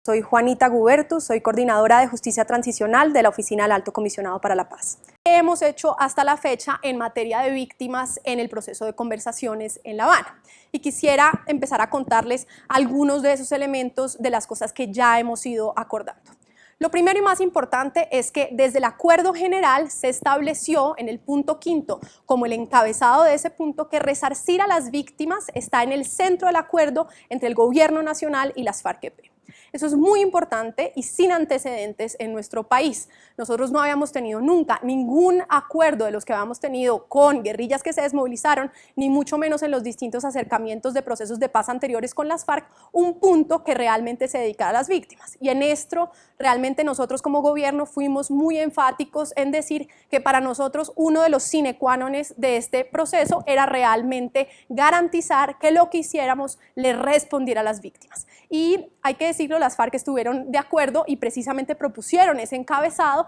Soy Juanita Gubertus, soy coordinadora de Justicia Transicional de la Oficina del Alto Comisionado para la Paz. ¿Qué hemos hecho hasta la fecha en materia de víctimas en el proceso de conversaciones en La Habana? Y quisiera empezar a contarles algunos de esos elementos de las cosas que ya hemos ido acordando. Lo primero y más importante es que desde el acuerdo general se estableció en el punto 5º como el encabezado de ese punto que resarcir a las víctimas está en el centro del acuerdo entre el gobierno nacional y las FARC-EP. Eso es muy importante y sin antecedentes en nuestro país. Nosotros no habíamos tenido nunca ningún acuerdo de los que habíamos tenido con guerrillas que se desmovilizaron, ni mucho menos en los distintos acercamientos de procesos de paz anteriores con las FARC, un punto que realmente se dedicara a las víctimas. Y en esto realmente nosotros como gobierno fuimos muy enfáticos en decir que para nosotros uno de los sine qua non de este proceso era realmente garantizar que lo que hiciéramos le respondiera a las víctimas. Y hay que decirlo, las FARC estuvieron de acuerdo y precisamente propusieron ese encabezado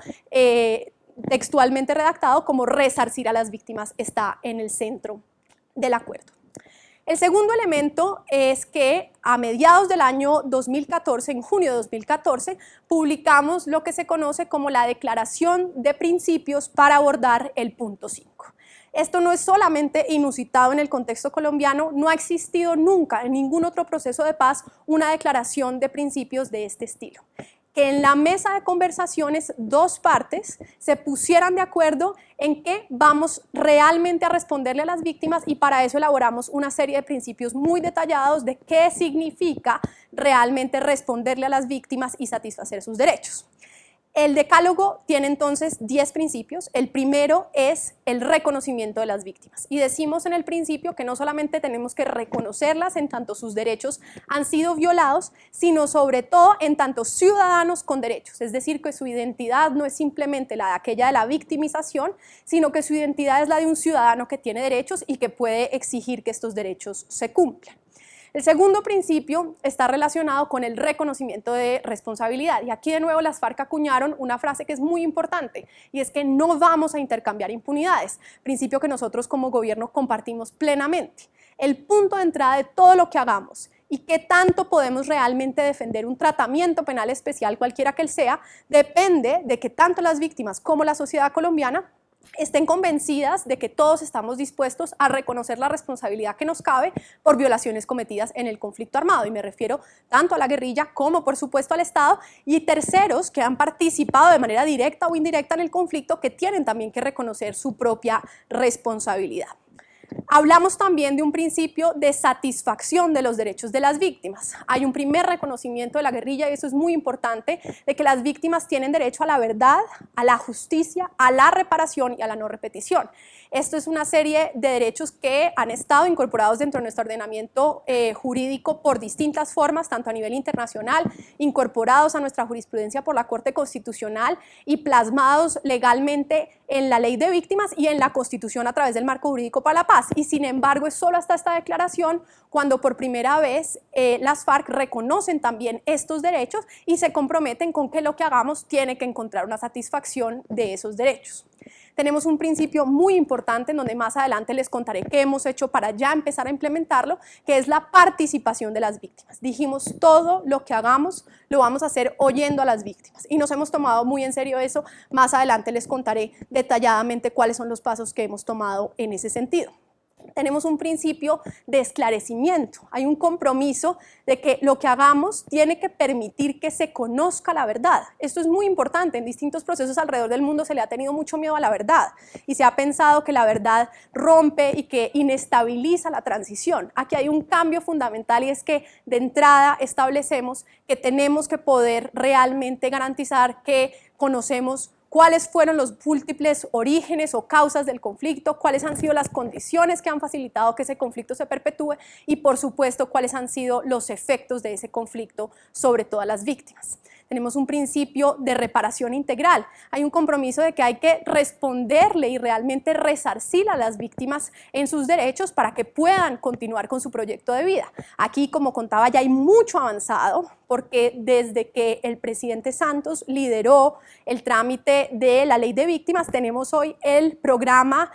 textualmente redactado como resarcir a las víctimas está en el centro del acuerdo. El segundo elemento es que a mediados del año 2014, en junio de 2014, publicamos lo que se conoce como la Declaración de Principios para abordar el punto 5. Esto no es solamente inusitado en el contexto colombiano, no ha existido nunca en ningún otro proceso de paz una declaración de principios de este estilo. Que en la mesa de conversaciones dos partes se pusieran de acuerdo en que vamos realmente a responderle a las víctimas y para eso elaboramos una serie de principios muy detallados de qué significa realmente responderle a las víctimas y satisfacer sus derechos. El decálogo tiene entonces 10 principios. El primero es el reconocimiento de las víctimas. Y decimos en el principio que no solamente tenemos que reconocerlas en tanto sus derechos han sido violados, sino sobre todo en tanto ciudadanos con derechos. Es decir, que su identidad no es simplemente la de aquella de la victimización, sino que su identidad es la de un ciudadano que tiene derechos y que puede exigir que estos derechos se cumplan. El segundo principio está relacionado con el reconocimiento de responsabilidad y aquí de nuevo las FARC acuñaron una frase que es muy importante y es que no vamos a intercambiar impunidades, principio que nosotros como gobierno compartimos plenamente. El punto de entrada de todo lo que hagamos y qué tanto podemos realmente defender un tratamiento penal especial, cualquiera que él sea, depende de que tanto las víctimas como la sociedad colombiana estén convencidas de que todos estamos dispuestos a reconocer la responsabilidad que nos cabe por violaciones cometidas en el conflicto armado, y me refiero tanto a la guerrilla como por supuesto al Estado y terceros que han participado de manera directa o indirecta en el conflicto que tienen también que reconocer su propia responsabilidad. Hablamos también de un principio de satisfacción de los derechos de las víctimas. Hay un primer reconocimiento de la guerrilla y eso es muy importante, de que las víctimas tienen derecho a la verdad, a la justicia, a la reparación y a la no repetición. Esto es una serie de derechos que han estado incorporados dentro de nuestro ordenamiento jurídico por distintas formas, tanto a nivel internacional, incorporados a nuestra jurisprudencia por la Corte Constitucional y plasmados legalmente en la Ley de Víctimas y en la Constitución a través del Marco Jurídico para la Paz. Y sin embargo es solo hasta esta declaración cuando por primera vez las FARC reconocen también estos derechos y se comprometen con que lo que hagamos tiene que encontrar una satisfacción de esos derechos. Tenemos un principio muy importante en donde más adelante les contaré qué hemos hecho para ya empezar a implementarlo, que es la participación de las víctimas. Dijimos todo lo que hagamos lo vamos a hacer oyendo a las víctimas y nos hemos tomado muy en serio eso. Más adelante les contaré detalladamente cuáles son los pasos que hemos tomado en ese sentido. Tenemos un principio de esclarecimiento, hay un compromiso de que lo que hagamos tiene que permitir que se conozca la verdad. Esto es muy importante, en distintos procesos alrededor del mundo se le ha tenido mucho miedo a la verdad y se ha pensado que la verdad rompe y que inestabiliza la transición. Aquí hay un cambio fundamental y es que de entrada establecemos que tenemos que poder realmente garantizar que conocemos cuáles fueron los múltiples orígenes o causas del conflicto, cuáles han sido las condiciones que han facilitado que ese conflicto se perpetúe y, por supuesto, cuáles han sido los efectos de ese conflicto sobre todas las víctimas. Tenemos un principio de reparación integral. Hay un compromiso de que hay que responderle y realmente resarcir a las víctimas en sus derechos para que puedan continuar con su proyecto de vida. Aquí, como contaba, ya hay mucho avanzado porque desde que el presidente Santos lideró el trámite de la Ley de Víctimas, tenemos hoy el programa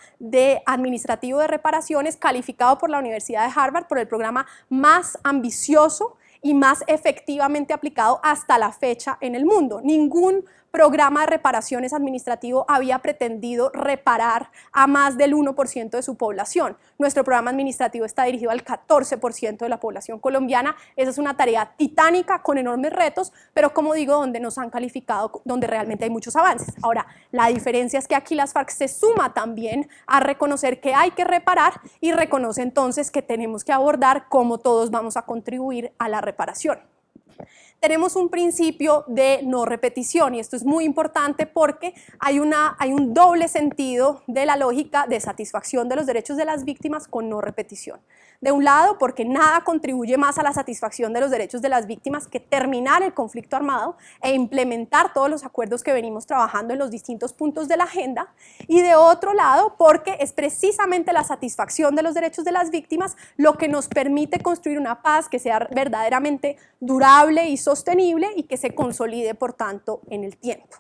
administrativo de reparaciones calificado por la Universidad de Harvard por el programa más ambicioso y más efectivamente aplicado hasta la fecha en el mundo. Ningún programa de reparaciones administrativo había pretendido reparar a más del 1% de su población. Nuestro programa administrativo está dirigido al 14% de la población colombiana. Esa es una tarea titánica con enormes retos, pero como digo, donde nos han calificado, donde realmente hay muchos avances. Ahora, la diferencia es que aquí las FARC se suma también a reconocer que hay que reparar y reconoce entonces que tenemos que abordar cómo todos vamos a contribuir a la reparación. Tenemos un principio de no repetición y esto es muy importante porque hay un doble sentido de la lógica de satisfacción de los derechos de las víctimas con no repetición. De un lado, porque nada contribuye más a la satisfacción de los derechos de las víctimas que terminar el conflicto armado e implementar todos los acuerdos que venimos trabajando en los distintos puntos de la agenda, y de otro lado, porque es precisamente la satisfacción de los derechos de las víctimas lo que nos permite construir una paz que sea verdaderamente durable y sostenible y que se consolide, por tanto, en el tiempo.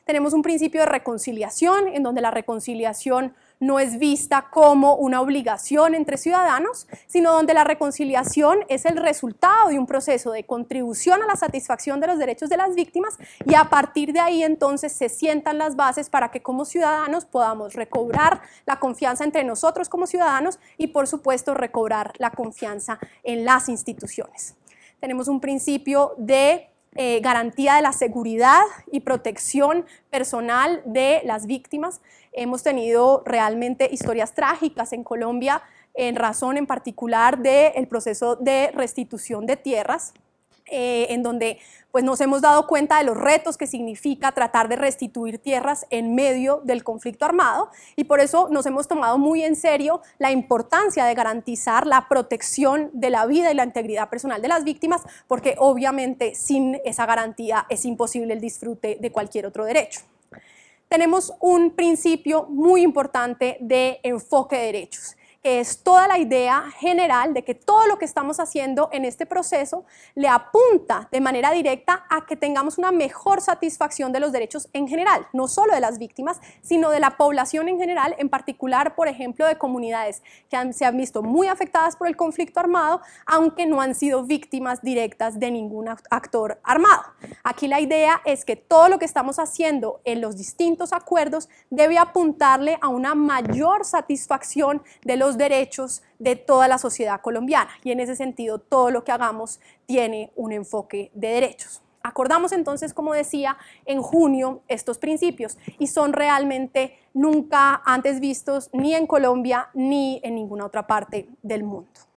Tenemos un principio de reconciliación, en donde la reconciliación no es vista como una obligación entre ciudadanos, sino donde la reconciliación es el resultado de un proceso de contribución a la satisfacción de los derechos de las víctimas, y a partir de ahí entonces se sientan las bases para que como ciudadanos podamos recobrar la confianza entre nosotros como ciudadanos y, por supuesto, recobrar la confianza en las instituciones. Tenemos un principio de garantía de la seguridad y protección personal de las víctimas. Hemos tenido realmente historias trágicas en Colombia en razón en particular del proceso de restitución de tierras, en donde pues, nos hemos dado cuenta de los retos que significa tratar de restituir tierras en medio del conflicto armado, y por eso nos hemos tomado muy en serio la importancia de garantizar la protección de la vida y la integridad personal de las víctimas, porque obviamente sin esa garantía es imposible el disfrute de cualquier otro derecho. Tenemos un principio muy importante de enfoque de derechos, que es toda la idea general de que todo lo que estamos haciendo en este proceso le apunta de manera directa a que tengamos una mejor satisfacción de los derechos en general, no solo de las víctimas, sino de la población en general, en particular, por ejemplo, de comunidades que se han visto muy afectadas por el conflicto armado, aunque no han sido víctimas directas de ningún actor armado. Aquí la idea es que todo lo que estamos haciendo en los distintos acuerdos debe apuntarle a una mayor satisfacción de los derechos de toda la sociedad colombiana, y en ese sentido todo lo que hagamos tiene un enfoque de derechos. Acordamos entonces, como decía, en junio estos principios, y son realmente nunca antes vistos ni en Colombia ni en ninguna otra parte del mundo.